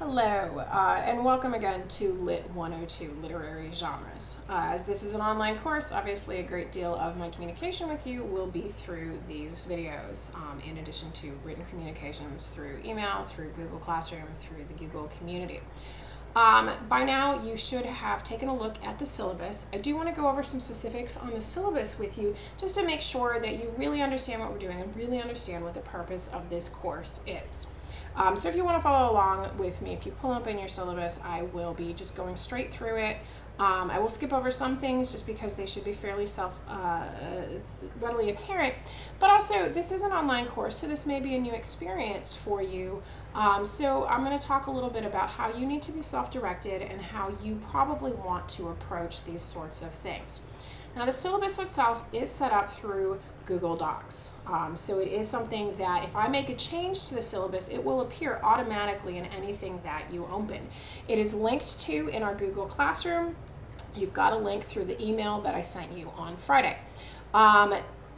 Hello, and welcome again to Lit 102 Literary Genres. As this is an online course, obviously a great deal of my communication with you will be through these videos, in addition to written communications through email, through Google Classroom, through the Google community. By now, you should have taken a look at the syllabus. I do want to go over some specifics on the syllabus with you, just to make sure that you really understand what we're doing and really understand what the purpose of this course is. So if you want to follow along with me, if you pull up in your syllabus, I will be just going straight through it. I will skip over some things just because they should be fairly readily apparent, but also this is an online course, so this may be a new experience for you. So I'm going to talk a little bit about how you need to be self-directed and how you probably want to approach these sorts of things. Now, the syllabus itself is set up through Google Docs. So it is something that if I make a change to the syllabus, it will appear automatically in anything that you open. It is linked to in our Google Classroom. You've got a link through the email that I sent you on Friday.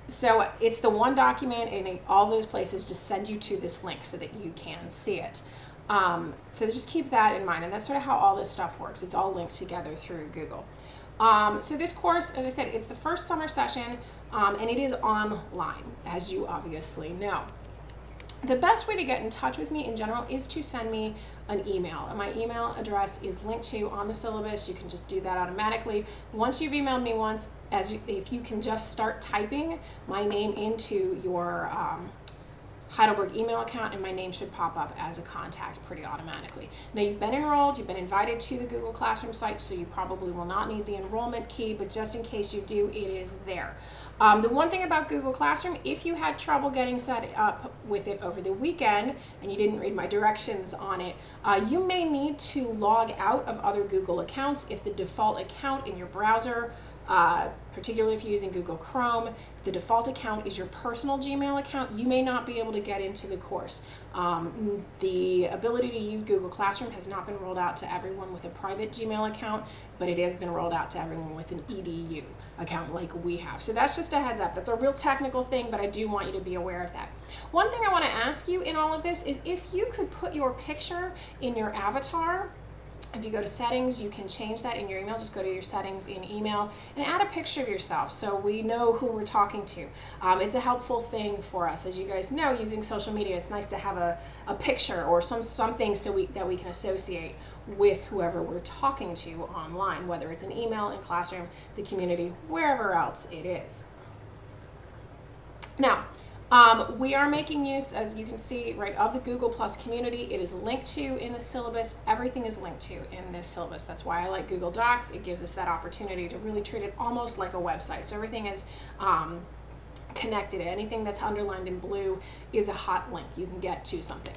So it's the one document, and all those places just send you to this link so that you can see it. So just keep that in mind, and that's sort of how all this stuff works. It's all linked together through Google. So this course, as I said, it's the first summer session, and it is online, as you obviously know. The best way to get in touch with me in general is to send me an email. And my email address is linked to on the syllabus. You can just do that automatically. Once you've emailed me once, if you can just start typing my name into your Heidelberg email account, and my name should pop up as a contact pretty automatically. Now, you've been enrolled, you've been invited to the Google Classroom site, so you probably will not need the enrollment key, but just in case you do, it is there. The one thing about Google Classroom, if you had trouble getting set up with it over the weekend and you didn't read my directions on it, you may need to log out of other Google accounts if the default account in your browser, particularly if you're using Google Chrome, if the default account is your personal Gmail account, you may not be able to get into the course. The ability to use Google Classroom has not been rolled out to everyone with a private Gmail account, but it has been rolled out to everyone with an EDU account like we have. So that's just a heads up. That's a real technical thing, but I do want you to be aware of that. One thing I want to ask you in all of this is if you could put your picture in your avatar. If you go to settings, you can change that in your email. Just go to your settings in email and add a picture of yourself so we know who we're talking to. It's a helpful thing for us. As you guys know, using social media, it's nice to have a picture or something that we can associate with whoever we're talking to online, whether it's an email, in Classroom, the community, wherever else it is. Now, we are making use, as you can see, right, of the Google Plus community. It is linked to in the syllabus. Everything is linked to in this syllabus. That's why I like Google Docs. It gives us that opportunity to really treat it almost like a website. So everything is connected. Anything that's underlined in blue is a hot link. You can get to something.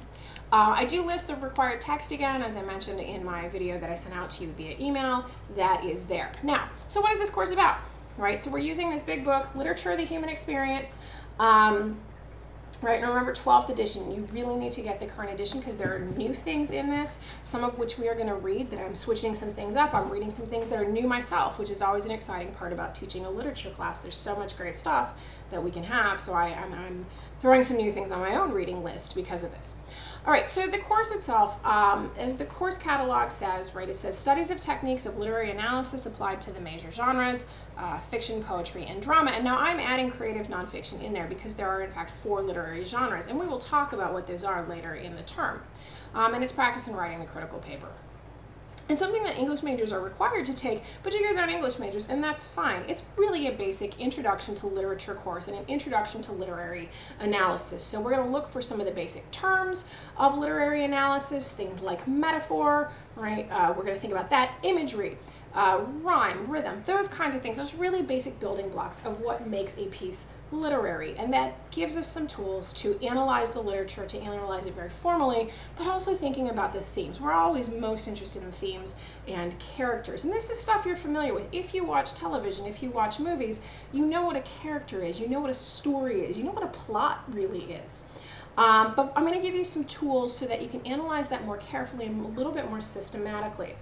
I do list the required text again, as I mentioned in my video that I sent out to you via email. That is there. Now, so what is this course about? Right, so we're using this big book, Literature of the Human Experience. Right, and remember 12th edition. You really need to get the current edition because there are new things in this, some of which we are going to read, that I'm switching some things up. I'm reading some things that are new myself, which is always an exciting part about teaching a literature class. There's so much great stuff that we can have, so I'm throwing some new things on my own reading list because of this. All right, so the course itself, as the course catalog says, right, it says studies of techniques of literary analysis applied to the major genres, fiction, poetry, and drama. And now I'm adding creative nonfiction in there because there are, in fact, 4 literary genres, and we will talk about what those are later in the term. And it's practice in writing the critical paper. And something that English majors are required to take, but you guys aren't English majors, and that's fine. It's really a basic introduction to literature course and an introduction to literary analysis. So we're going to look for some of the basic terms of literary analysis, things like metaphor, right? We're going to think about that, imagery, rhyme, rhythm, those kinds of things. Those really basic building blocks of what makes a piece literary, and that gives us some tools to analyze the literature, to analyze it very formally, but also thinking about the themes. We're always most interested in themes and characters, and this is stuff you're familiar with. If you watch television, if you watch movies, you know what a character is, you know what a story is, you know what a plot really is. But I'm going to give you some tools so that you can analyze that more carefully and a little bit more systematically.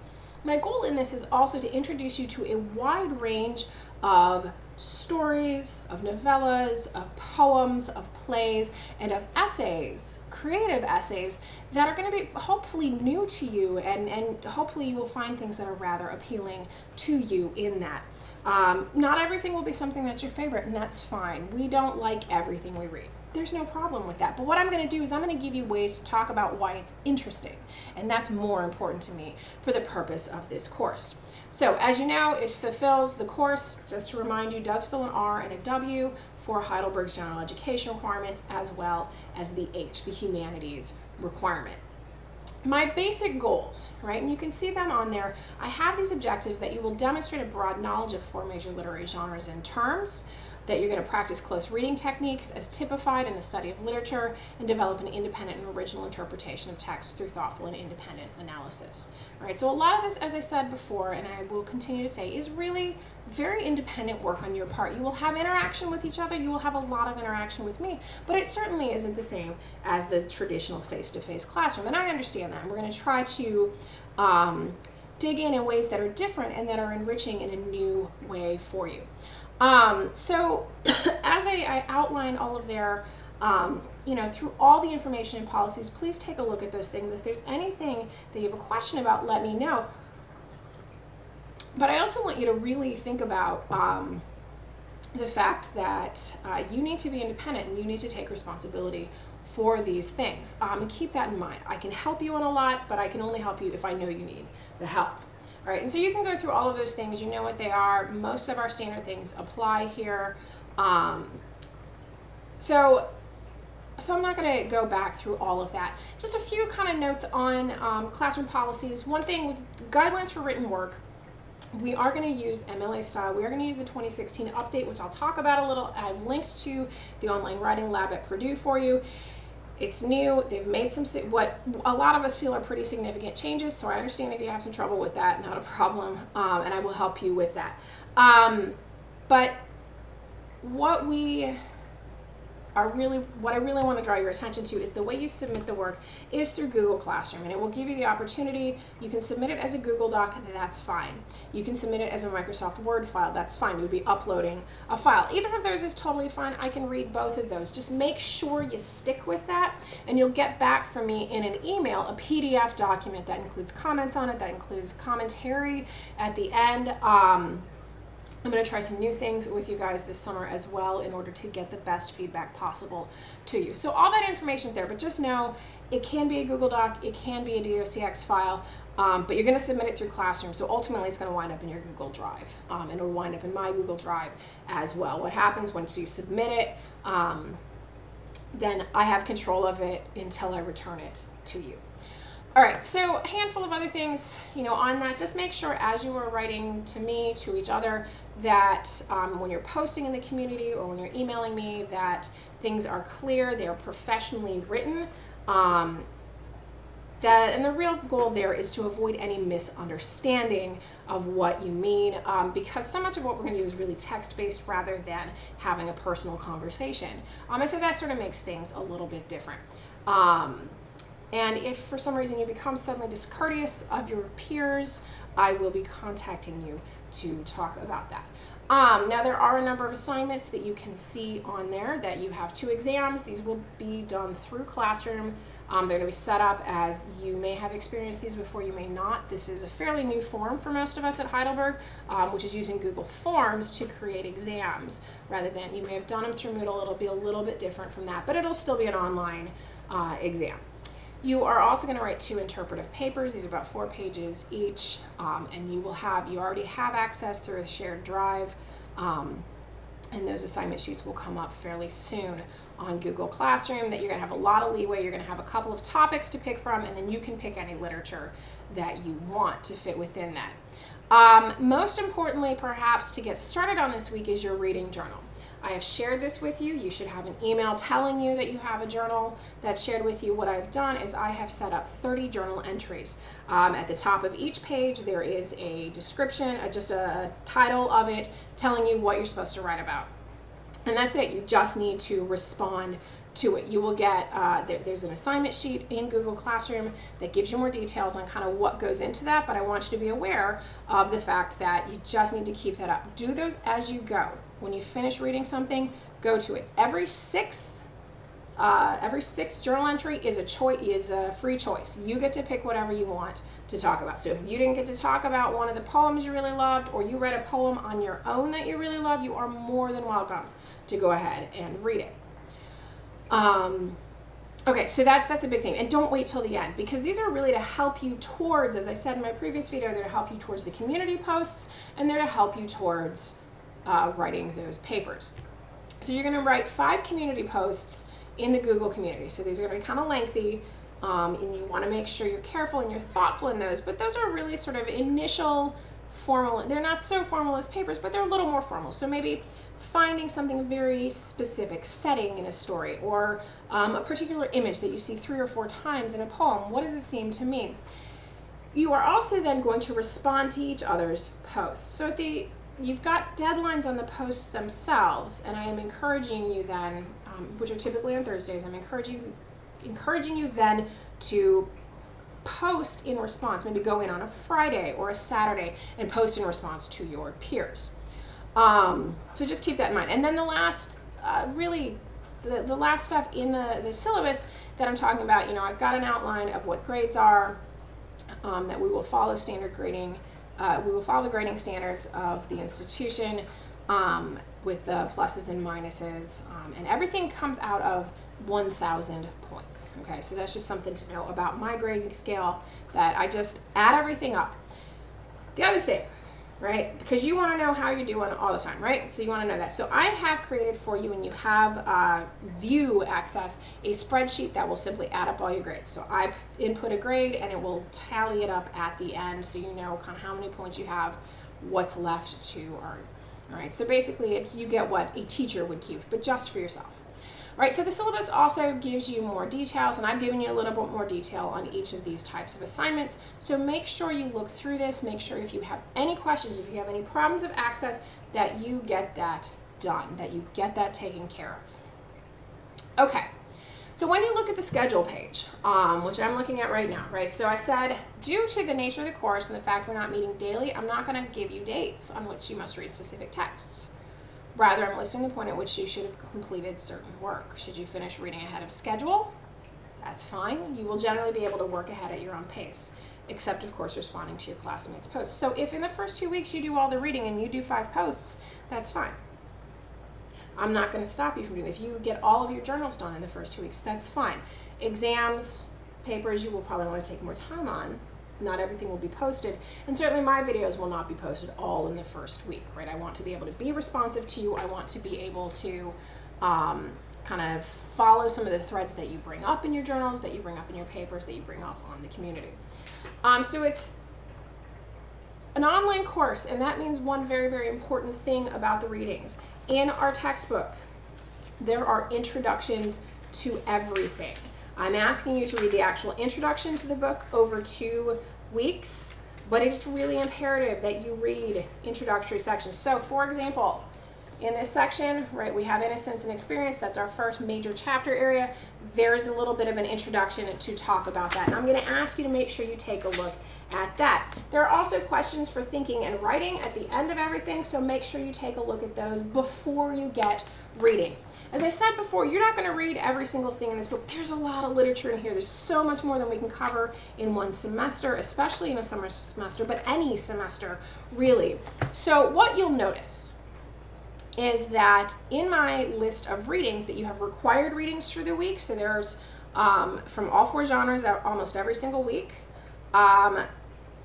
My goal in this is also to introduce you to a wide range of stories, of novellas, of poems, of plays, and of essays, creative essays, that are going to be hopefully new to you, and hopefully you will find things that are rather appealing to you in that. Not everything will be something that's your favorite, and that's fine. We don't like everything we read. There's no problem with that. But what I'm going to do is I'm going to give you ways to talk about why it's interesting, and that's more important to me for the purpose of this course. So as you know, it fulfills the course, just to remind you, does fill an R and a W for Heidelberg's general education requirements, as well as the H, the humanities requirement. My basic goals, right, and you can see them on there. I have these objectives that you will demonstrate a broad knowledge of 4 major literary genres and terms, that you're going to practice close reading techniques as typified in the study of literature, and develop an independent and original interpretation of text through thoughtful and independent analysis. All right, so a lot of this, as I said before, and I will continue to say, is really very independent work on your part. You will have interaction with each other, you will have a lot of interaction with me, but it certainly isn't the same as the traditional face-to-face classroom, and I understand that. And we're going to try to dig in ways that are different and that are enriching in a new way for you. So as I outline all of their, through all the information and policies, please take a look at those things. If there's anything that you have a question about, let me know. But I also want you to really think about the fact that you need to be independent and you need to take responsibility for these things. And keep that in mind. I can help you on a lot, but I can only help you if I know you need the help. All right, and so you can go through all of those things. You know what they are. Most of our standard things apply here. So I'm not going to go back through all of that. Just a few kind of notes on classroom policies. One thing with guidelines for written work, we are going to use MLA style. We are going to use the 2016 update, which I'll talk about a little. I've linked to the online writing lab at Purdue for you. It's new. They've made some, what a lot of us feel are pretty significant changes, so I understand if you have some trouble with that, not a problem, and I will help you with that. But what I really want to draw your attention to is the way you submit the work is through Google Classroom, and it will give you the opportunity. You can submit it as a Google Doc, that's fine. You can submit it as a Microsoft Word file, that's fine. You'll be uploading a file. Either of those is totally fine. I can read both of those. Just make sure you stick with that, and you'll get back from me in an email a PDF document that includes comments on it, that includes commentary at the end. I'm going to try some new things with you guys this summer as well in order to get the best feedback possible to you. So all that information is there, but just know it can be a Google Doc, it can be a DOCX file, but you're going to submit it through Classroom, so ultimately it's going to wind up in your Google Drive, and it'll wind up in my Google Drive as well. What happens once you submit it, then I have control of it until I return it to you. All right, so a handful of other things, on that. Just make sure as you are writing to me, to each other, that when you're posting in the community or when you're emailing me, that things are clear, they're professionally written. And the real goal there is to avoid any misunderstanding of what you mean, because so much of what we're going to do is really text-based rather than having a personal conversation. And so that sort of makes things a little bit different. And if for some reason you become suddenly discourteous of your peers, I will be contacting you to talk about that. Now there are a number of assignments that you can see on there, that you have 2 exams. These will be done through Classroom. They're going to be set up as you may have experienced these before, you may not. This is a fairly new form for most of us at Heidelberg, which is using Google Forms to create exams rather than, you may have done them through Moodle. It'll be a little bit different from that, but it'll still be an online exam. You are also going to write 2 interpretive papers. These are about 4 pages each, and you already have access through a shared drive, and those assignment sheets will come up fairly soon on Google Classroom. That you're going to have a lot of leeway. You're going to have a couple of topics to pick from, and then you can pick any literature that you want to fit within that. Most importantly, perhaps, to get started on this week is your reading journal. I have shared this with you. You should have an email telling you that you have a journal that's shared with you. What I've done is I have set up 30 journal entries. At the top of each page, there is a description, just a title of it, telling you what you're supposed to write about. And that's it. You just need to respond to it. You will get, there's an assignment sheet in Google Classroom that gives you more details on kind of what goes into that, but I want you to be aware of the fact that you just need to keep that up. Do those as you go. when you finish reading something, go to it. Every sixth journal entry is a free choice. You get to pick whatever you want to talk about. So if you didn't get to talk about one of the poems you really loved, or you read a poem on your own that you really love, you are more than welcome to go ahead and read it. Okay, so that's a big thing. And don't wait till the end, because these are really to help you towards, as I said in my previous video, they're to help you towards the community posts, and they're to help you towards writing those papers. So you're going to write 5 community posts in the Google community. So these are going to be kind of lengthy, and you want to make sure you're careful and you're thoughtful in those. But those are really sort of initial formal. They're not so formal as papers, but they're a little more formal. So maybe finding something very specific, setting in a story, or a particular image that you see 3 or 4 times in a poem. What does it seem to mean? You are also then going to respond to each other's posts. So you've got deadlines on the posts themselves, and I am encouraging you then, which are typically on Thursdays, I'm encouraging you then to post in response. Maybe go in on a Friday or a Saturday and post in response to your peers. So just keep that in mind. And then the last, the last stuff in the syllabus that I'm talking about, I've got an outline of what grades are, that we will follow standard grading. We will follow the grading standards of the institution, with the pluses and minuses, and everything comes out of 1,000 points. Okay, so that's just something to know about my grading scale, that I just add everything up. The other thing, right, because you want to know how you're doing all the time, right? So you want to know that. So I have created for you, and you have view access, a spreadsheet that will simply add up all your grades. So I input a grade, and it will tally it up at the end, so you know kind of how many points you have, what's left to earn. All right, so basically you get what a teacher would keep, but just for yourself. All right, so the syllabus also gives you more details, and I've given you a little bit more detail on each of these types of assignments. So make sure you look through this. Make sure if you have any questions, if you have any problems of access, that you get that done, that you get that taken care of. Okay, so when you look at the schedule page, which I'm looking at right now, right? So I said, due to the nature of the course and the fact we're not meeting daily, I'm not going to give you dates on which you must read specific texts. Rather, I'm listing the point at which you should have completed certain work. Should you finish reading ahead of schedule, that's fine. You will generally be able to work ahead at your own pace, except, of course, responding to your classmates' posts. So if in the first 2 weeks you do all the reading and you do 5 posts, that's fine. I'm not going to stop you from doing it. If you get all of your journals done in the first 2 weeks, that's fine. Exams, papers, you will probably want to take more time on. Not everything will be posted, and certainly my videos will not be posted all in the first week, right? I want to be able to be responsive to you. I want to be able to kind of follow some of the threads that you bring up in your journals, that you bring up in your papers, that you bring up on the community. So it's an online course, and that means one very, very important thing about the readings. In our textbook, there are introductions to everything. I'm asking you to read the actual introduction to the book over 2 weeks, but it's really imperative that you read introductory sections. So, for example, in this section, right, we have innocence and experience. That's our first major chapter area. There's a little bit of an introduction to talk about that, and I'm going to ask you to make sure you take a look at that. There are also questions for thinking and writing at the end of everything, so make sure you take a look at those before you get reading. As I said before, you're not going to read every single thing in this book. There's a lot of literature in here. There's so much more than we can cover in one semester, especially in a summer semester, but any semester, really. So what you'll notice is that in my list of readings that you have required readings through the week, so there's from all 4 genres almost every single week,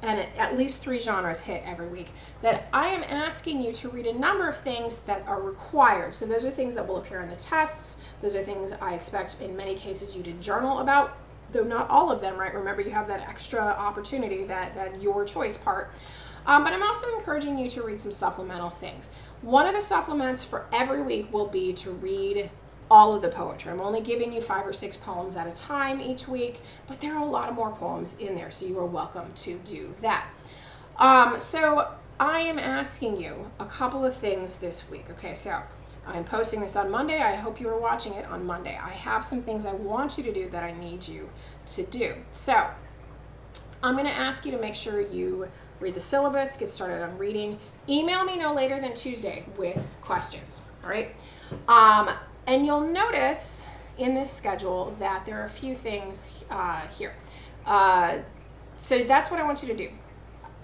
and at least 3 genres hit every week, that I am asking you to read a number of things that are required. So those are things that will appear in the tests. Those are things I expect in many cases you to journal about, though not all of them, right? Remember, you have that extra opportunity, that your choice part. But I'm also encouraging you to read some supplemental things. One of the supplements for every week will be to read all of the poetry. I'm only giving you 5 or 6 poems at a time each week, but there are a lot of more poems in there, so you are welcome to do that. So I am asking you a couple of things this week. Okay, so I'm posting this on Monday. I hope you are watching it on Monday. I have some things I want you to do that I need you to do. So I'm going to ask you to make sure you read the syllabus, get started on reading. Email me no later than Tuesday with questions, all right? And you'll notice in this schedule that there are a few things here. So that's what I want you to do.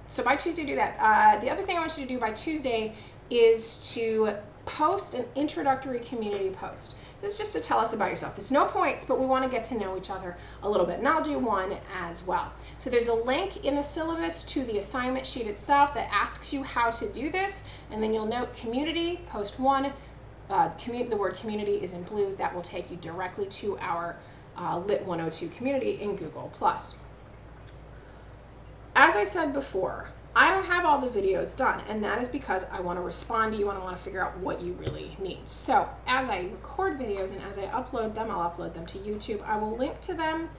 So by Tuesday, do that. The other thing I want you to do by Tuesday is to post an introductory community post. This is just to tell us about yourself. There's no points, but we want to get to know each other a little bit, and I'll do one as well. So there's a link in the syllabus to the assignment sheet itself that asks you how to do this, and then you'll note community, post one. The word community is in blue. That will take you directly to our Lit 102 community in Google+. As I said before, I don't have all the videos done, and that is because I want to respond to you and I want to figure out what you really need. So as I record videos and as I upload them, I'll upload them to YouTube. I will link to them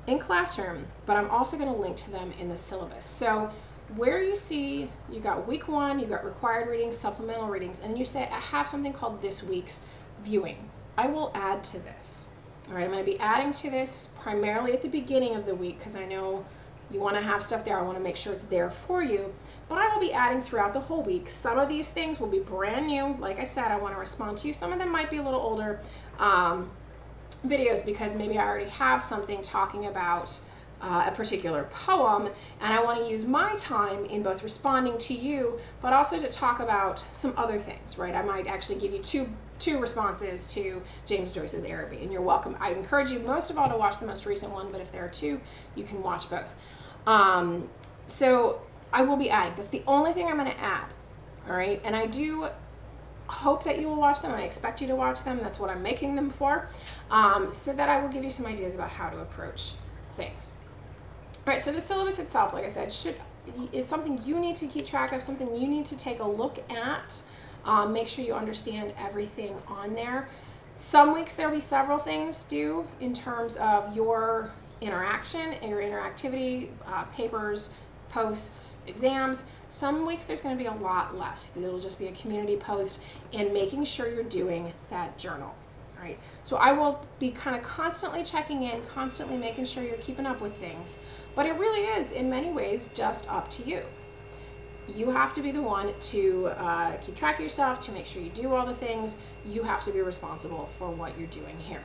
in Classroom, but I'm also going to link to them in the syllabus. So where you see you got week 1, you got required readings, supplemental readings, and you say I have something called this week's viewing, I will add to this. All right, I'm going to be adding to this primarily at the beginning of the week because I know you want to have stuff there. I want to make sure it's there for you, but I will be adding throughout the whole week. Some of these things will be brand new. Like I said, I want to respond to you. Some of them might be a little older videos because maybe I already have something talking about a particular poem, and I want to use my time in both responding to you, but also to talk about some other things, right? I might actually give you two responses to James Joyce's Araby, and you're welcome. I encourage you most of all to watch the most recent one, but if there are two, you can watch both. So I will be adding. That's the only thing I'm going to add, all right? And I do hope that you will watch them. I expect you to watch them. That's what I'm making them for, so that I will give you some ideas about how to approach things. All right, so the syllabus itself, like I said, is something you need to keep track of, something you need to take a look at. Make sure you understand everything on there. Some weeks there will be several things due in terms of your interaction, your interactivity, papers, posts, exams. Some weeks there's going to be a lot less. It'll just be a community post and making sure you're doing that journal. Right. So I will be kind of constantly checking in, constantly making sure you're keeping up with things. But it really is, in many ways, just up to you. You have to be the one to keep track of yourself, to make sure you do all the things. You have to be responsible for what you're doing here.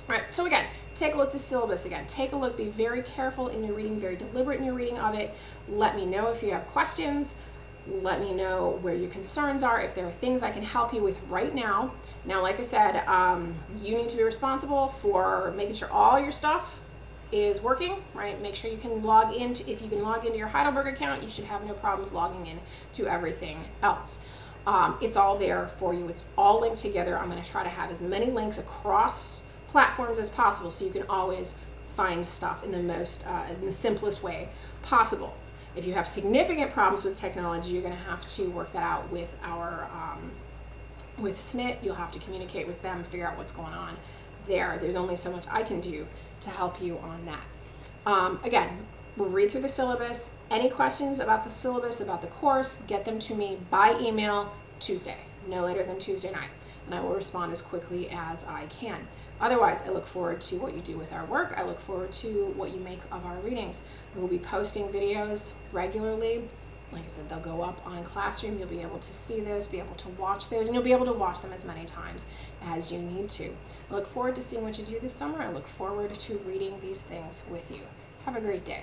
All right, so again, take a look at the syllabus again. Take a look, be very careful in your reading, very deliberate in your reading of it. Let me know if you have questions. Let me know where your concerns are, if there are things I can help you with right now. Now, like I said, you need to be responsible for making sure all your stuff is working, right? Make sure you can log into, if you can log into your Heidelberg account, you should have no problems logging in to everything else. It's all there for you. It's all linked together. I'm going to try to have as many links across platforms as possible so you can always find stuff in the simplest way possible. If you have significant problems with technology, you're going to have to work that out with our with SNIT. You'll have to communicate with them, figure out what's going on there. There's only so much I can do to help you on that. Again, we'll read through the syllabus. Any questions about the syllabus, about the course, get them to me by email Tuesday, no later than Tuesday night, and I will respond as quickly as I can. Otherwise, I look forward to what you do with our work. I look forward to what you make of our readings. We will be posting videos regularly. Like I said, they'll go up on Classroom. You'll be able to see those, be able to watch those, and you'll be able to watch them as many times as you need to. I look forward to seeing what you do this summer. I look forward to reading these things with you. Have a great day.